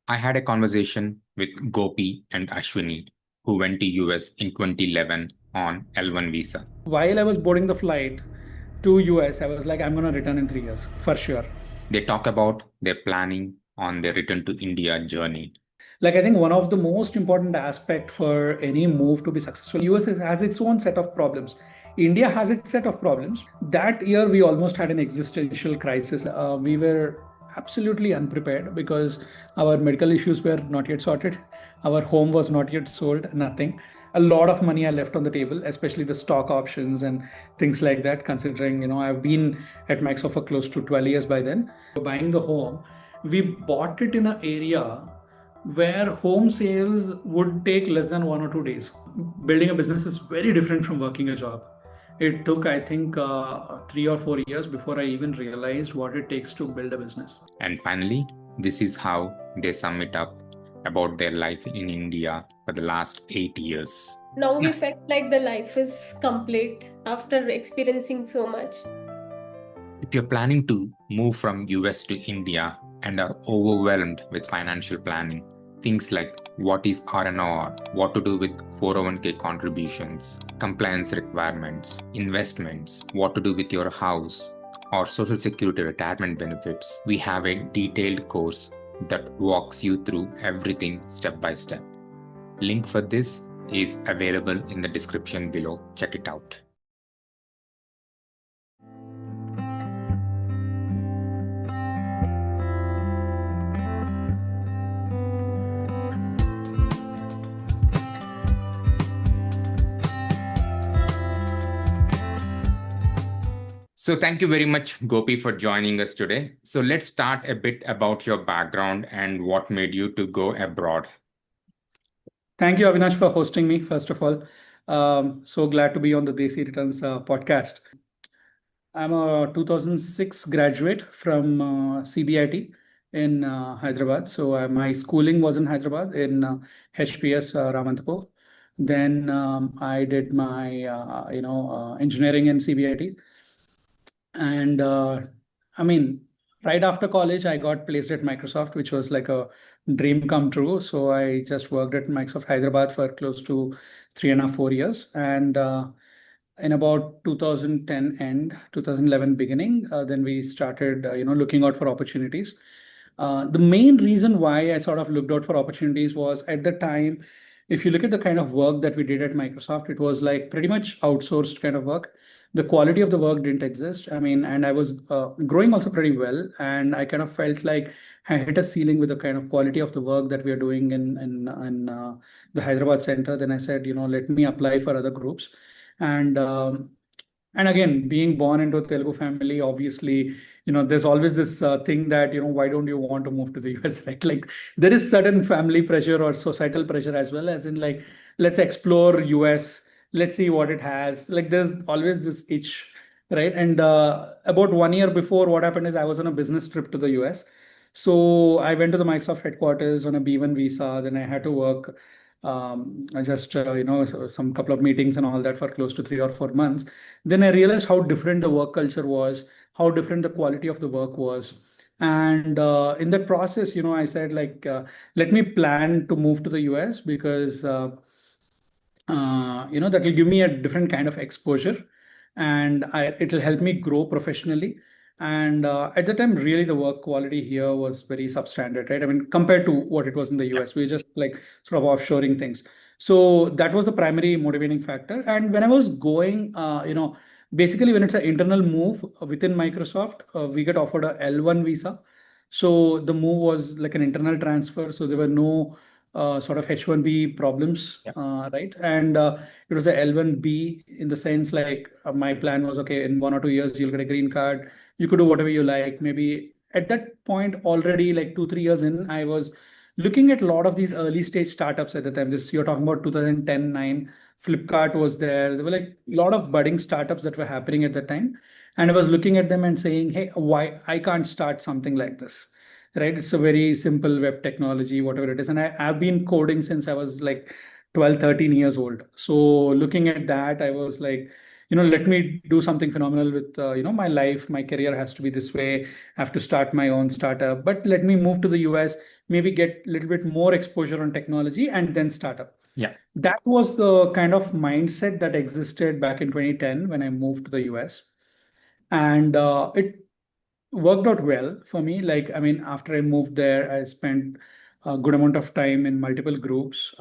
I had a conversation with Gopi and Ashwini, who went to US in 2011 on L1 visa. While I was boarding the flight to US, I was like, I'm going to return in 3 years for sure. They talk about their planning on their return to India journey. Like, I think one of the most important aspect for any move to be successful, US has its own set of problems. India has its set of problems. That year, we almost had an existential crisis. We were absolutely unprepared because our medical issues were not yet sorted. Our home was not yet sold, nothing. A lot of money I left on the table, especially the stock options and things like that, considering, I've been at Microsoft for close to 12 years by then. Buying the home, we bought it in an area where home sales would take less than 1 or 2 days. Building a business is very different from working a job. It took, I think, 3 or 4 years before I even realized what it takes to build a business. And finally, this is how they sum it up about their life in India for the last 8 years. Now we felt like the life is complete after experiencing so much. If you're planning to move from US to India and are overwhelmed with financial planning, things like what is R&R, what to do with 401k contributions, compliance requirements, investments, what to do with your house, or social security retirement benefits, we have a detailed course that walks you through everything step by step. Link for this is available in the description below. Check it out. So thank you very much, Gopi, for joining us today. So let's start a bit about your background and what made you to go abroad. Thank you, Avinash, for hosting me, first of all. So glad to be on the Desi Returns podcast. I'm a 2006 graduate from CBIT in Hyderabad. So my schooling was in Hyderabad in HPS Ramantapur. Then I did my engineering in CBIT. And I mean, right after college, I got placed at Microsoft, which was like a dream come true. So I just worked at Microsoft Hyderabad for close to 3.5, 4 years. And in about 2010 end, 2011 beginning, then we started, looking out for opportunities. The main reason why I sort of looked out for opportunities was at the time, if you look at the kind of work that we did at Microsoft, it was like pretty much outsourced kind of work. The quality of the work didn't exist. I mean, and I was growing also pretty well, and I kind of felt like I hit a ceiling with the kind of quality of the work that we are doing in the Hyderabad center. Then I said, let me apply for other groups, and and again, being born into a Telugu family, obviously, there's always this thing that, why don't you want to move to the US, right? Like there is certain family pressure or societal pressure as well, as in like, let's explore US, let's see what it has. Like there's always this itch, right? And about 1 year before, what happened is I was on a business trip to the US. So I went to the Microsoft headquarters on a B1 visa. Then I had to work I just some couple of meetings and all that for close to 3 or 4 months. Then I realized how different the work culture was, how different the quality of the work was. And in that process, I said like, let me plan to move to the US because that will give me a different kind of exposure, and it will help me grow professionally. And at the time, really, the work quality here was very substandard, right? I mean, compared to what it was in the US, we were just like sort of offshoring things. So that was the primary motivating factor. And when I was going, basically when it's an internal move within Microsoft, we get offered a L1 visa. So the move was like an internal transfer. So there were no sort of H1B problems, Yeah. right? And it was a L1B in the sense like my plan was, okay, in 1 or 2 years, you'll get a green card. You could do whatever you like. Maybe at that point already, like 2, 3 years in, I was looking at a lot of these early stage startups at the time. This you're talking about 2010, 9. Flipkart was there. There were like a lot of budding startups that were happening at the time. And I was looking at them and saying, hey, why I can't start something like this? Right? It's a very simple web technology, whatever it is. And I've been coding since I was like 12, 13 years old. So looking at that, I was like, let me do something phenomenal with, my life. My career has to be this way. I have to start my own startup, but let me move to the US, maybe get a little bit more exposure on technology and then startup. Yeah. That was the kind of mindset that existed back in 2010 when I moved to the US. And it worked out well for me. Like, I mean, after I moved there, I spent a good amount of time in multiple groups.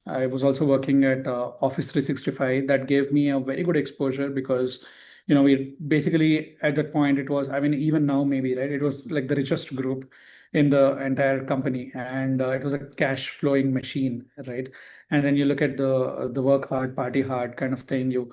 I was also working at Office 365. That gave me a very good exposure because, we basically at that point it was, I mean, even now maybe, right? It was like the richest group in the entire company, and it was a cash flowing machine, right? And then you look at the work hard, party hard kind of thing.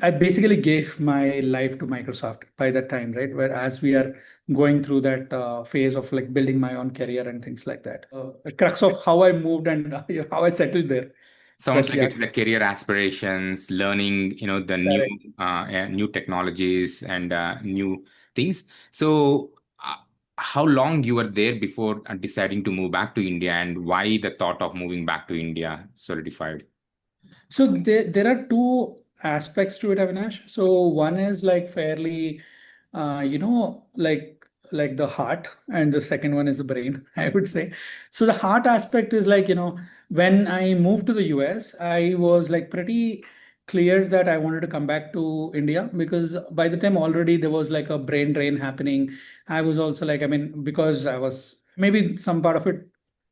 I basically gave my life to Microsoft by that time, right? Whereas we are going through that phase of like building my own career and things like that. The crux of how I moved and how I settled there. Sounds But like yeah, it's the career aspirations, learning, the correct. new technologies and new things. So, how long you were there before deciding to move back to India, and why the thought of moving back to India solidified? So there are two aspects to it, Avinash. So one is like fairly, like the heart, and the second one is the brain, I would say. So the heart aspect is like, when I moved to the US, I was like pretty clear that I wanted to come back to India because by the time already there was like a brain drain happening. I was also like, I mean, because I was maybe some part of it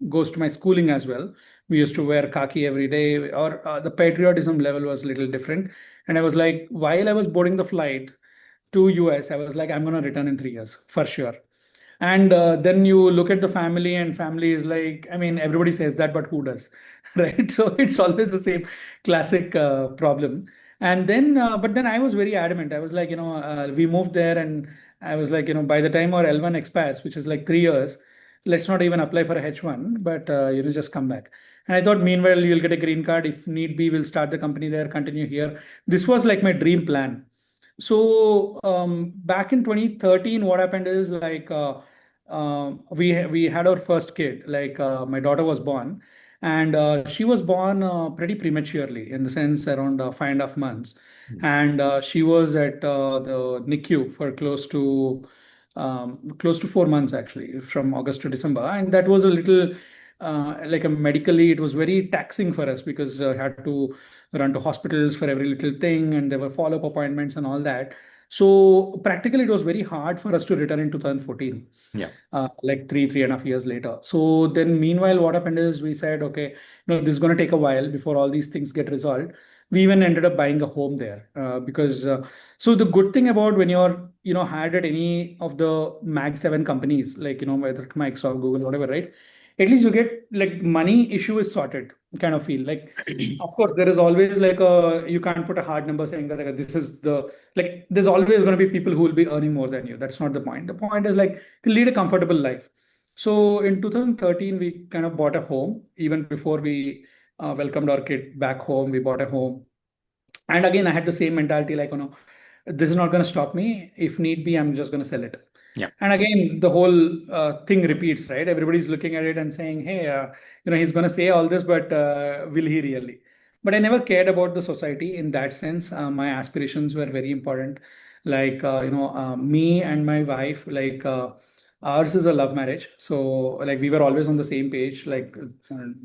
goes to my schooling as well. We used to wear khaki every day, or the patriotism level was a little different. And I was like, while I was boarding the flight to US, I was like, I'm going to return in 3 years for sure. And then you look at the family, and family is like, I mean, everybody says that, but who does? Right? So it's always the same classic problem. And then, but then I was very adamant. I was like, we moved there, and I was like, by the time our L1 expires, which is like 3 years, let's not even apply for a H1, but, just come back. And I thought, meanwhile, you'll get a green card. If need be, we'll start the company there, continue here. This was like my dream plan. So back in 2013, what happened is like we had our first kid. Like my daughter was born, and she was born pretty prematurely, in the sense around 5.5 months, and she was at the NICU for close to 4 months actually, from August to December, and that was a little. Like a medically, it was very taxing for us because I had to run to hospitals for every little thing, and there were follow-up appointments and all that. So practically it was very hard for us to return in 2014, Yeah. like 3.5 years later. So then meanwhile, what happened is we said, okay, this is going to take a while before all these things get resolved. We even ended up buying a home there because so the good thing about when you're hired at any of the Mag 7 companies, like whether it's Microsoft, Google, whatever, right? At least you get like money issue is sorted, kind of feel like. Of course, there is always like you can't put a hard number saying that like, this is the, like, there's always going to be people who will be earning more than you. That's not the point. The point is like to lead a comfortable life. So in 2013, we kind of bought a home. Even before we welcomed our kid back home, we bought a home. And again, I had the same mentality, like, this is not going to stop me. If need be, I'm just going to sell it. Yeah. And again, the whole thing repeats, right? Everybody's looking at it and saying, hey, he's going to say all this, but will he really? But I never cared about the society in that sense. My aspirations were very important. Like, me and my wife, like, ours is a love marriage. So, like, we were always on the same page, like,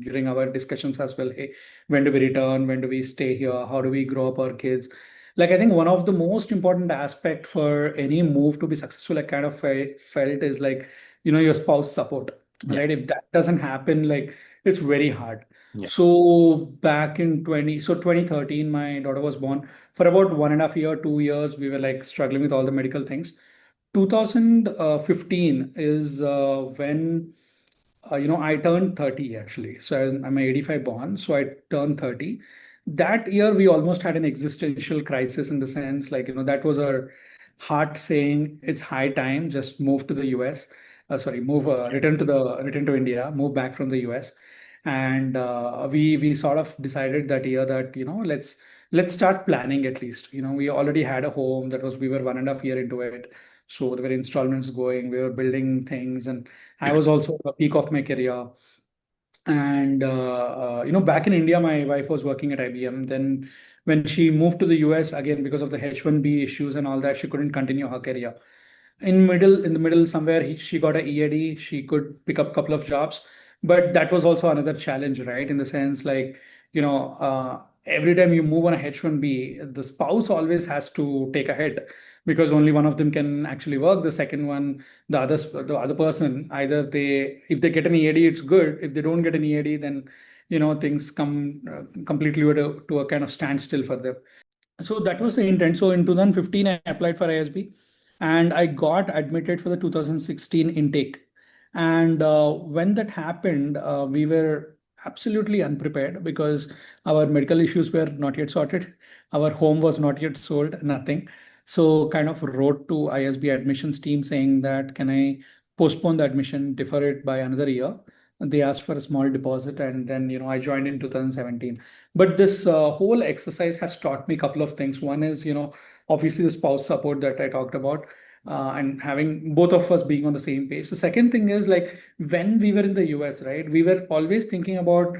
during our discussions as well. Hey, when do we return? When do we stay here? How do we grow up our kids? Like, I think one of the most important aspect for any move to be successful, I kind of felt is like, your spouse support, Yeah. right? If that doesn't happen, like, it's very hard. Yeah. So back in 2013, my daughter was born. For about 1.5 year, 2 years, we were like struggling with all the medical things. 2015 is when I turned 30 actually. So I'm a 85 born, so I turned 30. That year, we almost had an existential crisis, in the sense like, that was our heart saying it's high time, just move to the US. Sorry, return to India, move back from the US. And we sort of decided that year that, let's start planning at least. We already had a home that was, we were 1.5 year into it. So there were installments going, we were building things, and I was also at the peak of my career. And back in India, my wife was working at IBM. Then when she moved to the US again because of the H1B issues and all that, she couldn't continue her career. In the middle somewhere, she got a EAD. She could pick up a couple of jobs, but that was also another challenge, right? In the sense like, every time you move on a H1B, the spouse always has to take a hit because only one of them can actually work. The second one, the other person, either if they get an EAD, it's good. If they don't get an EAD, then things come completely to a kind of standstill for them. So that was the intent. So in 2015, I applied for ISB and I got admitted for the 2016 intake. And when that happened, we were absolutely unprepared because our medical issues were not yet sorted. Our home was not yet sold, nothing. So kind of wrote to ISB admissions team saying that, can I postpone the admission, defer it by another year? And they asked for a small deposit, and then I joined in 2017. But this whole exercise has taught me a couple of things. One is, obviously the spouse support that I talked about, and having both of us being on the same page. The second thing is like when we were in the US, right? We were always thinking about,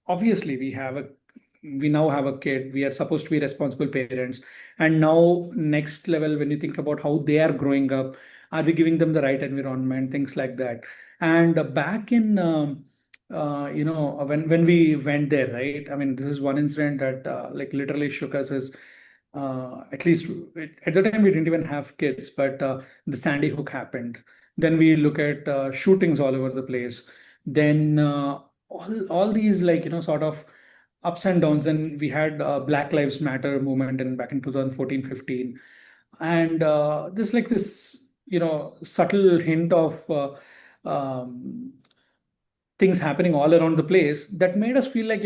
obviously we now have a kid. We are supposed to be responsible parents. And now next level, when you think about how they are growing up, are we giving them the right environment, things like that. And back in when we went there, right? I mean, this is one incident that like literally shook us. Is at least at the time we didn't even have kids, but the Sandy Hook happened. Then we look at shootings all over the place. Then all these like sort of ups and downs. And we had Black Lives Matter movement in back in 2014-15, and this subtle hint of things happening all around the place that made us feel like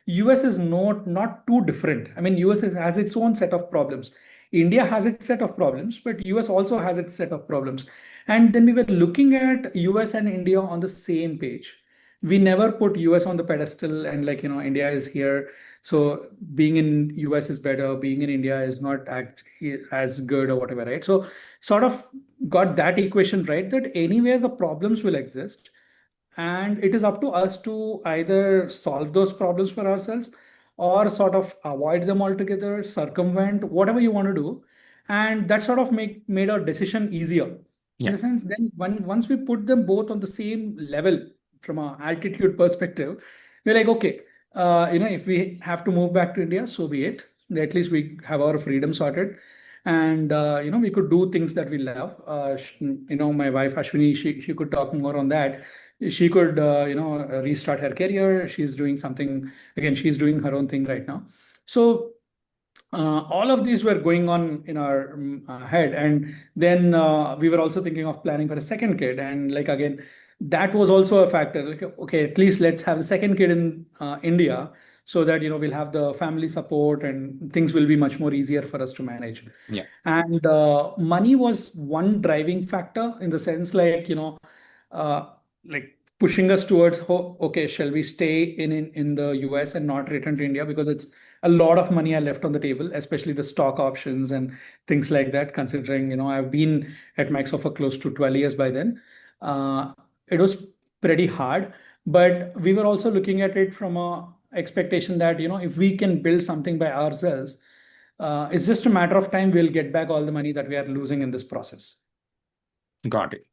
US is not too different. I mean, US has its own set of problems. India has its set of problems, but US also has its set of problems. And then we were looking at US and India on the same page. We never put US on the pedestal and like India is here, so being in US is better, being in India is not as good or whatever, right? So sort of got that equation right, that anywhere the problems will exist, and it is up to us to either solve those problems for ourselves or sort of avoid them altogether, circumvent, whatever you want to do. And that sort of made our decision easier. In the sense, then once we put them both on the same level from an altitude perspective, we're like, okay, if we have to move back to India, so be it. At least we have our freedom sorted. And we could do things that we love. My wife Ashwini, she could talk more on that. She could restart her career. She's doing something again. She's doing her own thing right now. So all of these were going on in our head. And then we were also thinking of planning for a second kid. And like again, that was also a factor. Like, okay, at least let's have a second kid in India, so that we'll have the family support and things will be much more easier for us to manage. Yeah. And money was one driving factor, in the sense like like pushing us towards, okay, shall we stay in the US and not return to India, because it's a lot of money I left on the table, especially the stock options and things like that, considering I've been at Microsoft for close to 12 years by then. It was pretty hard, but we were also looking at it from a expectation that if we can build something by ourselves, it's just a matter of time, we'll get back all the money that we are losing in this process. Got it.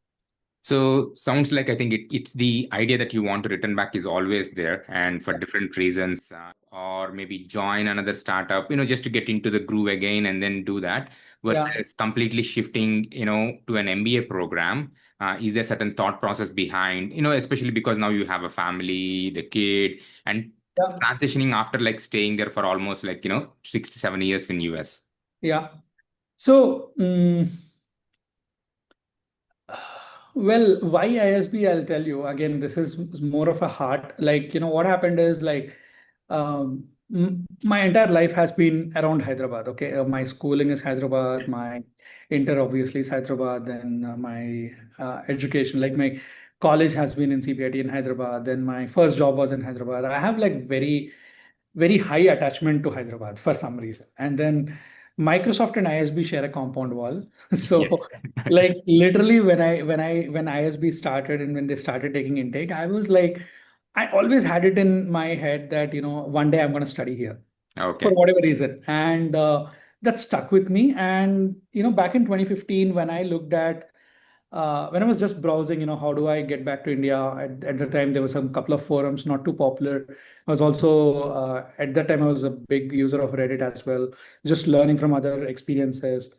So sounds like I think it's the idea that you want to return back is always there, and for different reasons, or maybe join another startup, just to get into the groove again and then do that, versus completely shifting, to an MBA program. Is there certain thought process behind, especially because now you have a family, the kid, and transitioning after like staying there for almost like 6 to 7 years in US? Yeah. So well, why ISB? I'll tell you. Again, this is more of a heart. Like, what happened is like, my entire life has been around Hyderabad. Okay. My schooling is Hyderabad. My inter obviously is Hyderabad. Then my education, like my college has been in CPIT in Hyderabad. Then my first job was in Hyderabad. I have like very, very high attachment to Hyderabad for some reason. And then Microsoft and ISB share a compound wall. So Yes. like literally when ISB started and when they started taking intake, I was like, I always had it in my head that, one day I'm going to study here. Okay. for whatever reason. And that stuck with me. And, back in 2015, when I looked at, when I was just browsing, how do I get back to India? At the time, there were some couple of forums, not too popular. I was also, at that time, I was a big user of Reddit as well, just learning from other experiences.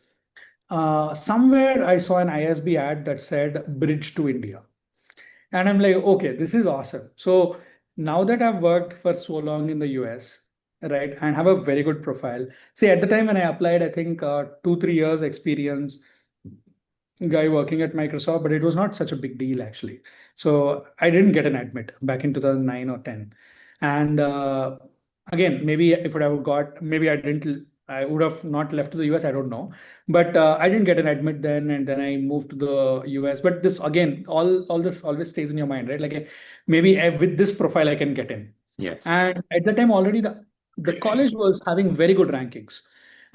Somewhere I saw an ISB ad that said Bridge to India. And I'm like, okay, this is awesome. So now that I've worked for so long in the US, right, and have a very good profile. See, at the time when I applied, I think 2, 3 years experience, guy working at Microsoft, but it was not such a big deal actually. So I didn't get an admit back in 2009 or 10. And again, maybe if I have got, maybe I would have not left to the US, I don't know. But I didn't get an admit then, and then I moved to the US. But this again, all this always stays in your mind, right? Like maybe with this profile, I can get in. Yes. And at the time, already the college was having very good rankings.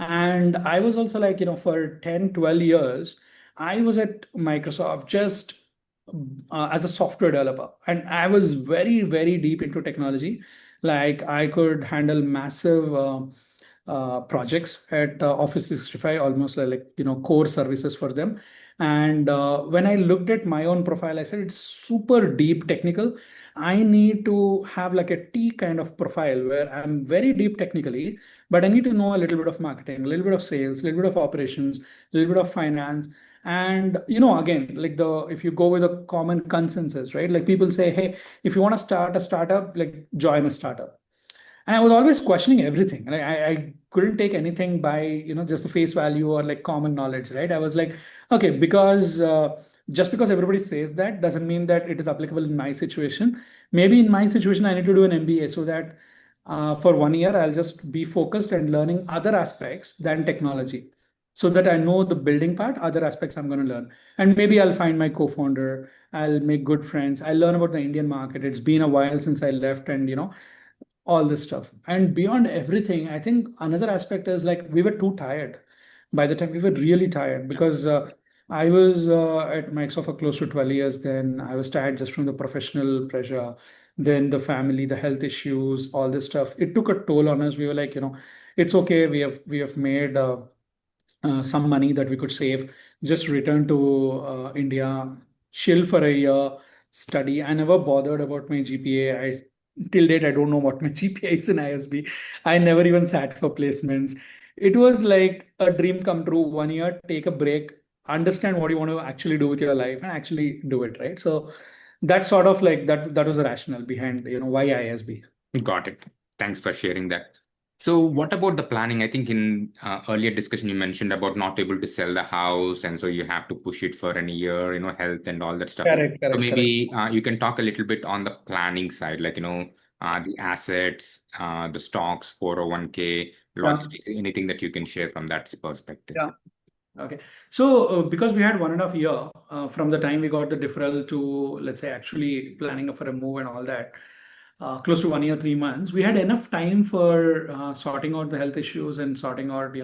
And I was also like, for 10, 12 years, I was at Microsoft just as a software developer, and I was very, very deep into technology. Like I could handle massive projects at Office 365, almost like core services for them. And when I looked at my own profile, I said it's super deep technical. I need to have like a T kind of profile where I'm very deep technically, but I need to know a little bit of marketing, a little bit of sales, a little bit of operations, a little bit of finance. And again, like if you go with a common consensus, right? Like people say, hey, if you want to start a startup, like join a startup. And I was always questioning everything. Like I couldn't take anything by just the face value or like common knowledge, right? I was like, okay, because just because everybody says that doesn't mean that it is applicable in my situation. Maybe in my situation, I need to do an MBA so that for 1 year I'll just be focused and learning other aspects than technology, so that I know the building part, other aspects I'm going to learn. And maybe I'll find my co-founder. I'll make good friends. I'll learn about the Indian market. It's been a while since I left, and all this stuff. And beyond everything, I think another aspect is like we were too tired. By the time we were really tired, because I was at Microsoft for close to 12 years. Then I was tired just from the professional pressure, then the family, the health issues, all this stuff. It took a toll on us. We were like, it's okay. We have made some money that we could save, just return to India, chill for a year, study. I never bothered about my GPA. Till date, I don't know what my GPA is in ISB. I never even sat for placements. It was like a dream come true. 1 year, take a break, understand what you want to actually do with your life, and actually do it, right? So that's sort of like that was the rationale behind why ISB. Got it. Thanks for sharing that. So what about the planning? I think in earlier discussion you mentioned about not able to sell the house, and so you have to push it for an year, health and all that stuff. Correct, So correct, correct. maybe you can talk a little bit on the planning side, like the assets, the stocks, 401k, logistics, anything that you can share from that perspective. Yeah. Okay. So because we had 1.5 year from the time we got the deferral to, let's say, actually planning for a move and all that, close to 1 year, 3 months, we had enough time for sorting out the health issues and sorting out,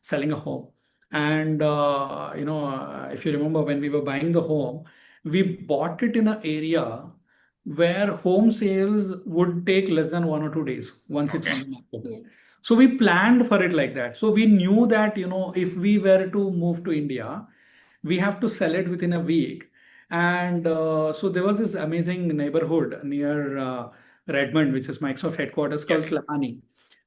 selling a home. And, if you remember when we were buying the home, we bought it in an area where home sales would take less than 1 or 2 days once it's on the market. Yeah. So we planned for it like that. So we knew that, if we were to move to India, we have to sell it within a week. And so there was this amazing neighborhood near Redmond, which is Microsoft headquarters, called Klahani.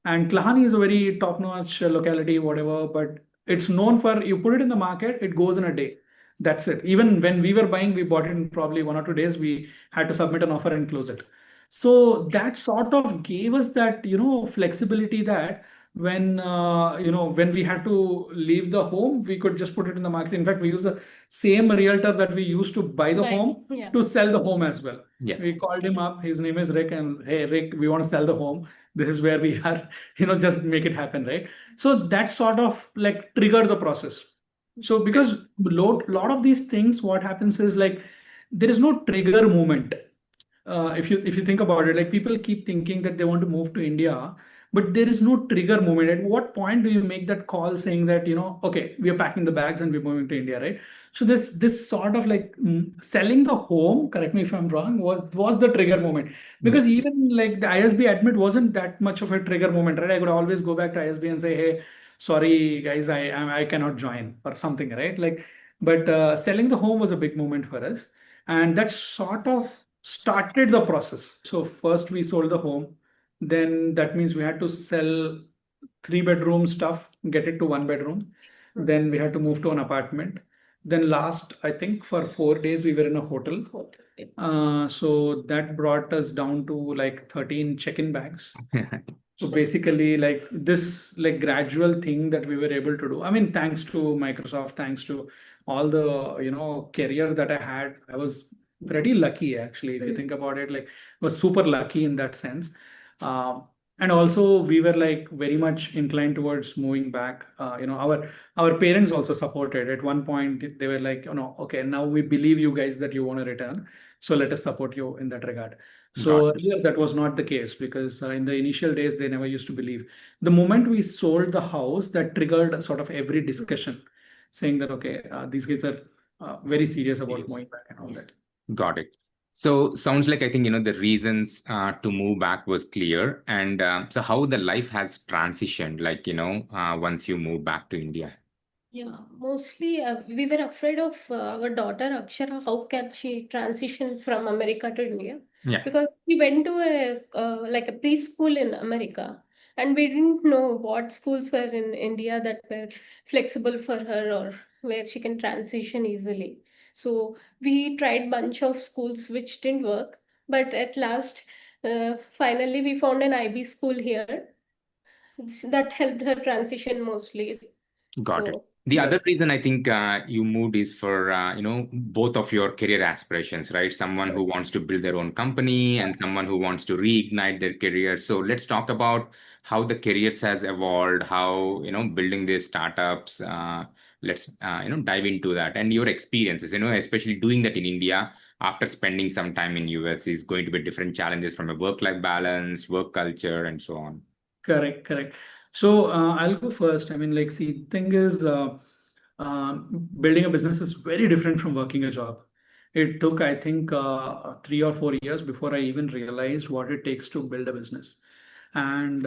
And Klahani is a very top-notch locality, whatever, but it's known for you put it in the market, it goes in a day. That's it. Even when we were buying, we bought it in probably 1 or 2 days. We had to submit an offer and close it. So that sort of gave us that, flexibility that when we had to leave the home, we could just put it in the market. In fact, we use the same realtor that we used to buy the home Yeah. to sell the home as well. Yeah. We called him up. His name is Rick, and hey, Rick, we want to sell the home. This is where we are. Just make it happen, right? So that sort of like triggered the process. So because lot of these things, what happens is like there is no trigger moment. If you think about it, like people keep thinking that they want to move to India, but there is no trigger moment. At what point do you make that call saying that, okay, we are packing the bags and we're moving to India, right? So this sort of like selling the home, correct me if I'm wrong, was the trigger moment. Yeah. Because even like the ISB admit wasn't that much of a trigger moment, right? I could always go back to ISB and say, hey, sorry guys, I cannot join or something, right? Like, but selling the home was a big moment for us, and that sort of started the process. So first we sold the home, then that means we had to sell 3 bedroom stuff, get it to 1 bedroom. Then we had to move to an apartment. Then last, I think for 4 days we were in a hotel. So that brought us down to like 13 check-in bags. So basically, like this, like gradual thing that we were able to do. I mean, thanks to Microsoft, thanks to all the career that I had, I was pretty lucky actually. If you think about it, like was super lucky in that sense. Um, and also we were like very much inclined towards moving back. Our parents also supported. At one point, they were like, okay, now we believe you guys that you want to return, so let us support you in that regard. Got So earlier that was not the case because in the initial days they never used to believe. The moment we sold the house, that triggered sort of every discussion, saying that okay, these guys are very serious about it. moving back and all that. Got it. So sounds like I think the reasons to move back was clear, and so how the life has transitioned, like once you move back to India. Yeah, mostly we were afraid of our daughter Akshara. How can she transition from America to India? Yeah. Because we went to a like a preschool in America, and we didn't know what schools were in India that were flexible for her or where she can transition easily. So we tried bunch of schools which didn't work, but at last, finally we found an IB school here that helped her transition mostly. Got it. So The other Yes. reason I think you moved is for both of your career aspirations, right? Someone who wants to build their own company and someone who wants to reignite their career. So let's talk about how the careers has evolved, how building these startups. Let's dive into that and your experiences. Especially doing that in India after spending some time in US is going to be different challenges from a work-life balance, work culture, and so on. Correct, correct. So I'll go first. I mean, like, see, thing is, building a business is very different from working a job. It took, I think, 3 or 4 years before I even realized what it takes to build a business. And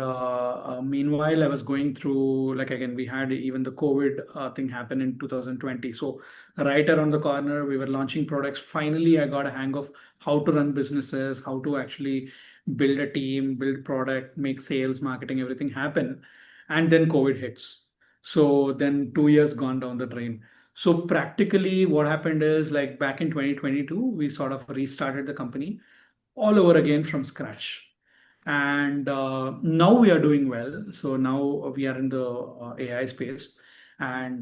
meanwhile, I was going through, like, again, we had even the COVID thing happen in 2020. So right around the corner, we were launching products. Finally, I got a hang of how to run businesses, how to actually build a team, build product, make sales, marketing, everything happen. And then COVID hits. So then 2 years gone down the drain. So practically what happened is like back in 2022, we sort of restarted the company all over again from scratch. And now we are doing well. So now we are in the AI space, and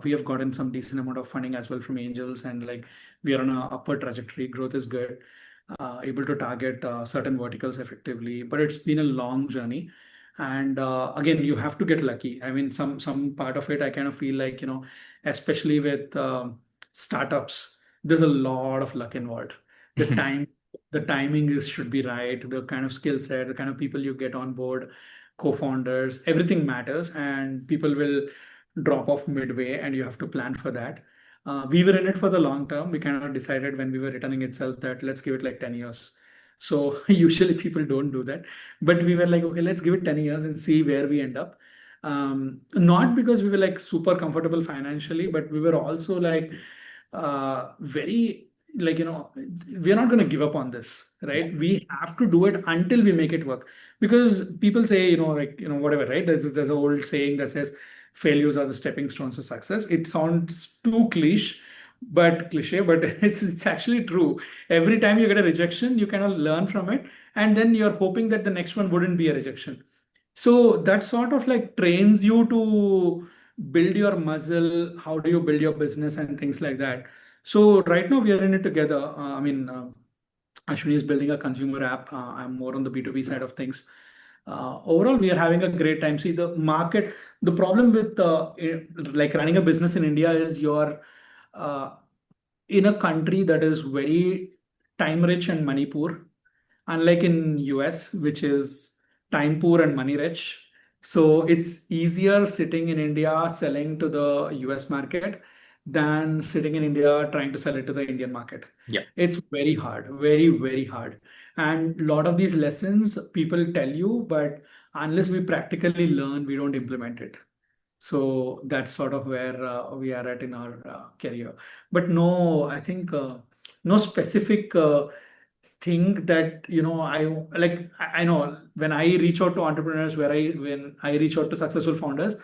we have gotten some decent amount of funding as well from angels, and like we are on a upward trajectory. Growth is good, able to target certain verticals effectively, but it's been a long journey. And again, you have to get lucky. I mean, some part of it, I kind of feel like, especially with startups, there's a lot of luck involved. The time, the timing is should be right. The kind of skill set, the kind of people you get on board, co-founders, everything matters, and people will drop off midway, and you have to plan for that. We were in it for the long term. We kind of decided when we were returning itself that let's give it like 10 years. So usually people don't do that. But we were like, okay, let's give it 10 years and see where we end up. Not because we were like super comfortable financially, but we were also like very like, we're not going to give up on this, Yeah. right? We have to do it until we make it work. Because people say, like, whatever, right? There's an old saying that says, failures are the stepping stones to success. It sounds too cliche, but it's actually true. Every time you get a rejection, you kind of learn from it, and then you're hoping that the next one wouldn't be a rejection. So that sort of like trains you to build your muscle. How do you build your business and things like that? So right now we are in it together. Ashwini is building a consumer app. I'm more on the B2B side of things. Overall, we are having a great time. See, the market, the problem with like running a business in India is you're uh, in a country that is very time rich and money poor, unlike in US, which is time poor and money rich. So it's easier sitting in India selling to the US market than sitting in India trying to sell it to the Indian market. Yeah. It's very hard, very, very hard. And a lot of these lessons people tell you, but unless we practically learn, we don't implement it. So that's sort of where we are at in our career. But no, I think no specific thing that I like. I know when I reach out to entrepreneurs, when I reach out to successful founders, a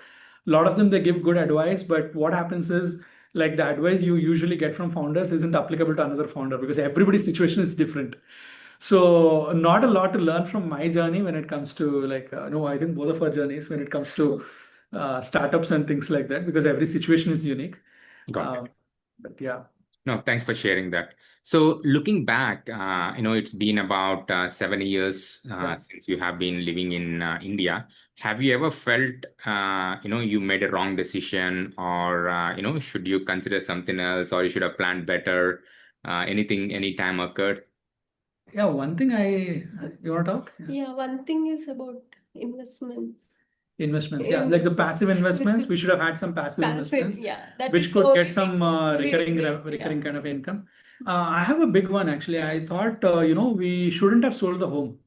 lot of them they give good advice. But what happens is like the advice you usually get from founders isn't applicable to another founder because everybody's situation is different. So not a lot to learn from my journey when it comes to like no, I think both of our journeys when it comes to startups and things like that because every situation is unique. Got it. But yeah. No, thanks for sharing that. So looking back, it's been about 7 years Yeah. since you have been living in India. Have you ever felt, you made a wrong decision, or should you consider something else, or you should have planned better? Any time occurred? Yeah, one thing you want to talk? Yeah, one thing is about investments. Investments, yeah, like the passive investments. We should have had some passive investments, yeah, that which is could so get big. some recurring Yeah. recurring kind of income. I have a big one actually. I thought we shouldn't have sold the home.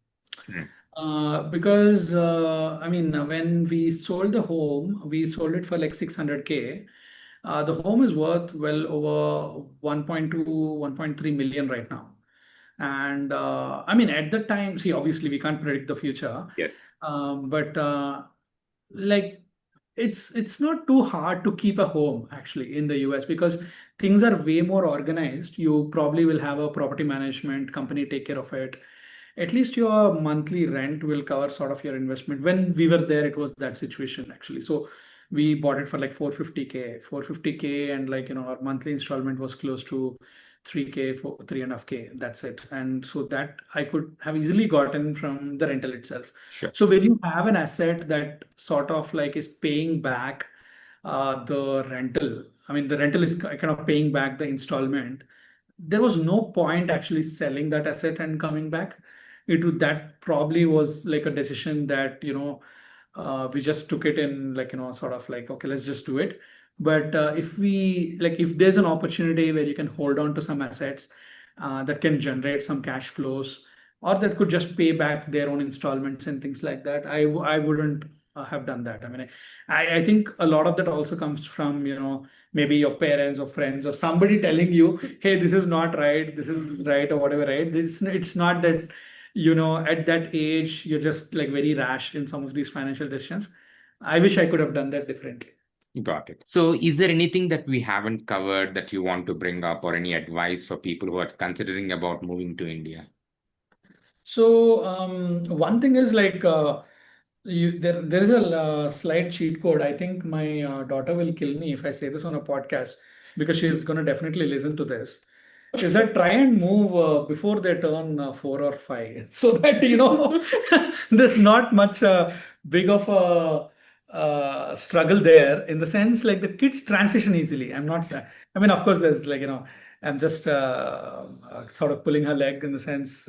Hmm. Because I mean, when we sold the home, we sold it for like 600K. The home is worth well over 1.2, 1.3 million right now. And I mean, at the time, see, obviously we can't predict the future, Yes. but like it's not too hard to keep a home actually in the US because things are way more organized. You probably will have a property management company take care of it. At least your monthly rent will cover sort of your investment. When we were there, it was that situation actually. So we bought it for like 450K, and like our monthly installment was close to 3K, 3.5K. That's it. And so that I could have easily gotten from the rental itself. Sure. So when you have an asset that sort of like is paying back the rental, I mean, the rental is kind of paying back the installment. There was no point actually selling that asset and coming back. That probably was like a decision that we just took it in like sort of like okay, let's just do it. But if there's an opportunity where you can hold on to some assets that can generate some cash flows or that could just pay back their own installments and things like that, I wouldn't have done that. I mean, I think a lot of that also comes from maybe your parents or friends or somebody telling you, hey, this is not right, this is right, or whatever, right? It's not that at that age you're just like very rash in some of these financial decisions. I wish I could have done that differently. Got it. So is there anything that we haven't covered that you want to bring up, or any advice for people who are considering about moving to India? So one thing is like there is a slight cheat code. I think my daughter will kill me if I say this on a podcast because she's going to definitely listen to this. Is that try and move before they turn 4 or 5, so that there's not much big of a struggle there in the sense like the kids transition easily. I'm not saying. I mean, of course, there's like I'm just sort of pulling her leg in the sense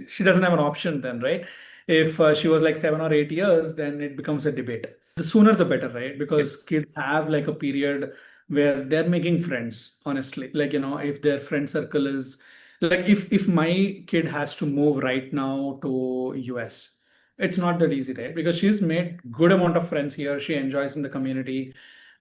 she doesn't have an option then, right? If she was like 7 or 8 years, then it becomes a debate. The sooner the better, right? Because Yes. kids have like a period where they're making friends, honestly. Like, if their friend circle is like if my kid has to move right now to US, it's not that easy, right? Because she's made good amount of friends here. She enjoys in the community,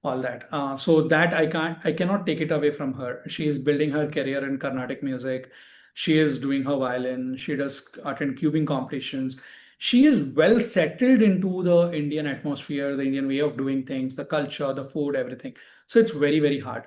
all that. So that I cannot take it away from her. She is building her career in Carnatic music. She is doing her violin. She does attend cubing competitions. She is well settled into the Indian atmosphere, the Indian way of doing things, the culture, the food, everything. So it's very, very hard.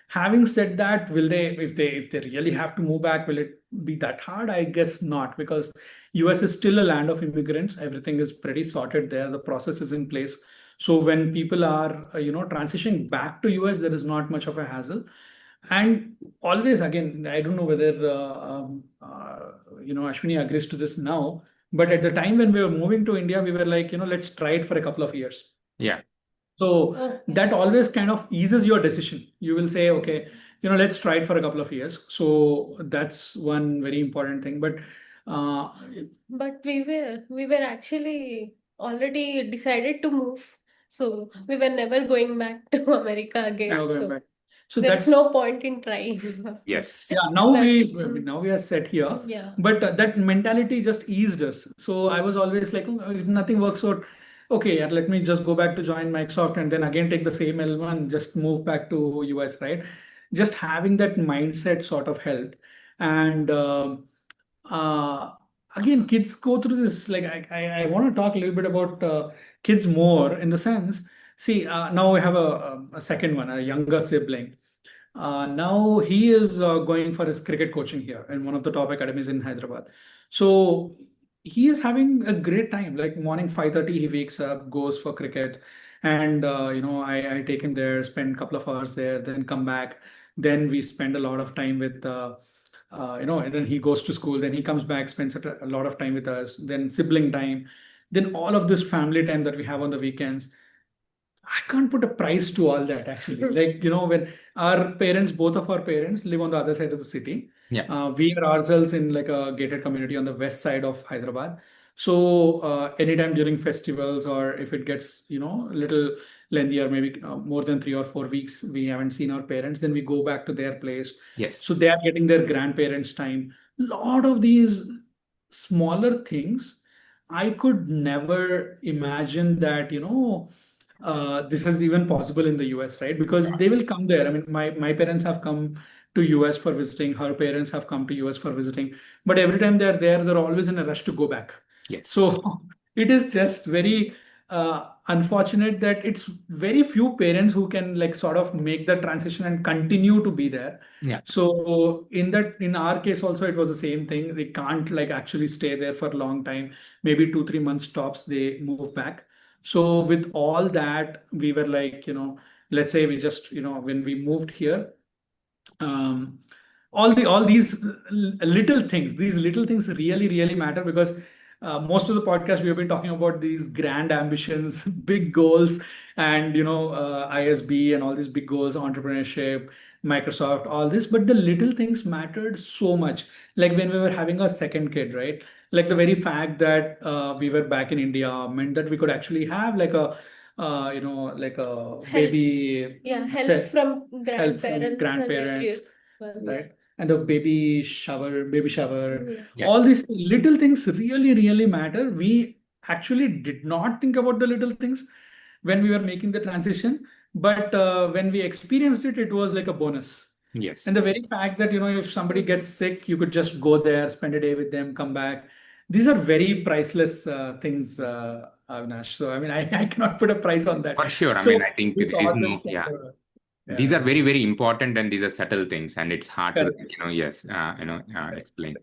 Having said that, will they, if they really have to move back, will it be that hard? I guess not, because US is still a land of immigrants. Everything is pretty sorted there. The process is in place. So when people are, transitioning back to US, there is not much of a hassle. And always, again, I don't know whether, Ashwini agrees to this now, but at the time when we were moving to India, we were like, let's try it for a couple of years. Yeah. So that always kind of eases your decision. You will say, okay, let's try it for a couple of years. So that's one very important thing. But Uh, But we were actually already decided to move, so we were never going back to America again. Now going So back. So there is that's no point in trying. Yes. yeah. Now Transition. now we are set here, Yeah. but that mentality just eased us. So I was always like, "Oh, if nothing works out, okay, yeah, let me just go back to join Microsoft and then again take the same L1, just move back to US, right?" Just having that mindset sort of helped. And uh, again, kids go through this. Like I want to talk a little bit about kids more in the sense. See, now we have a second one, a younger sibling. Now he is going for his cricket coaching here in one of the top academies in Hyderabad. So he is having a great time. Like morning 5:30, he wakes up, goes for cricket, and I take him there, spend a couple of hours there, then come back. Then we spend a lot of time with and then he goes to school, then he comes back, spends a lot of time with us, then sibling time, then all of this family time that we have on the weekends. I can't put a price to all that actually. Like, when our parents, both of our parents live on the other side of the city. Yeah. We are ourselves in like a gated community on the west side of Hyderabad. So anytime during festivals or if it gets, a little lengthier, maybe more than 3 or 4 weeks, we haven't seen our parents, then we go back to their place. Yes. So they are getting their grandparents' time. Lot of these smaller things, I could never imagine that, this is even possible in the US, right? Because they will come there. I mean, my parents have come to US for visiting, her parents have come to US for visiting, but every time they're there, they're always in a rush to go back. Yes. So it is just very unfortunate that it's very few parents who can like sort of make the transition and continue to be there. Yeah. So in our case also it was the same thing. They can't like actually stay there for a long time. Maybe 2-3 months tops, they move back. So with all that, we were like, let's say we just, when we moved here, um, all these these little things really really matter because most of the podcast we have been talking about these grand ambitions, big goals, and ISB and all these big goals, entrepreneurship, Microsoft, all this, but the little things mattered so much. Like when we were having our second kid, right? Like the very fact that we were back in India meant that we could actually have like a like a Help. baby Yeah, help set from help from grandparents and grandparents, everyone. right? And the baby shower, Yeah. Yes. all these little things really, really matter. We actually did not think about the little things when we were making the transition, but when we experienced it, it was like a bonus. Yes. And the very fact that, if somebody gets sick, you could just go there, spend a day with them, come back. These are very priceless things, Avinash. So, I mean, I cannot put a price on that. For sure. I So mean, I think we there is thought no, this, yeah. These yeah, are very, very important and these are subtle things and it's hard to, correct. yes, Correct. explain.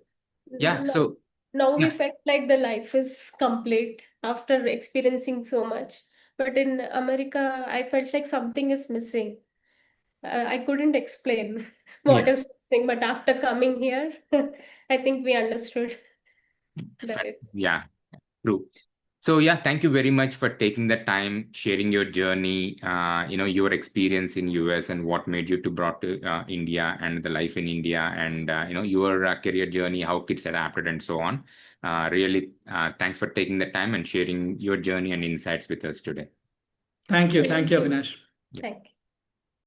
Yeah. Now, So, now we yeah. felt like the life is complete after experiencing so much. But in America, I felt like something is missing. I couldn't explain what Yeah. is missing, but after coming here, I think we understood that it. Yeah. True. So yeah, thank you very much for taking the time, sharing your journey, your experience in US and what made you to brought to India and the life in India and your career journey, how kids adapted and so on. Really, thanks for taking the time and sharing your journey and insights with us today. Thank you. Thank Thank you, you. Avinash. Yeah. Thank you.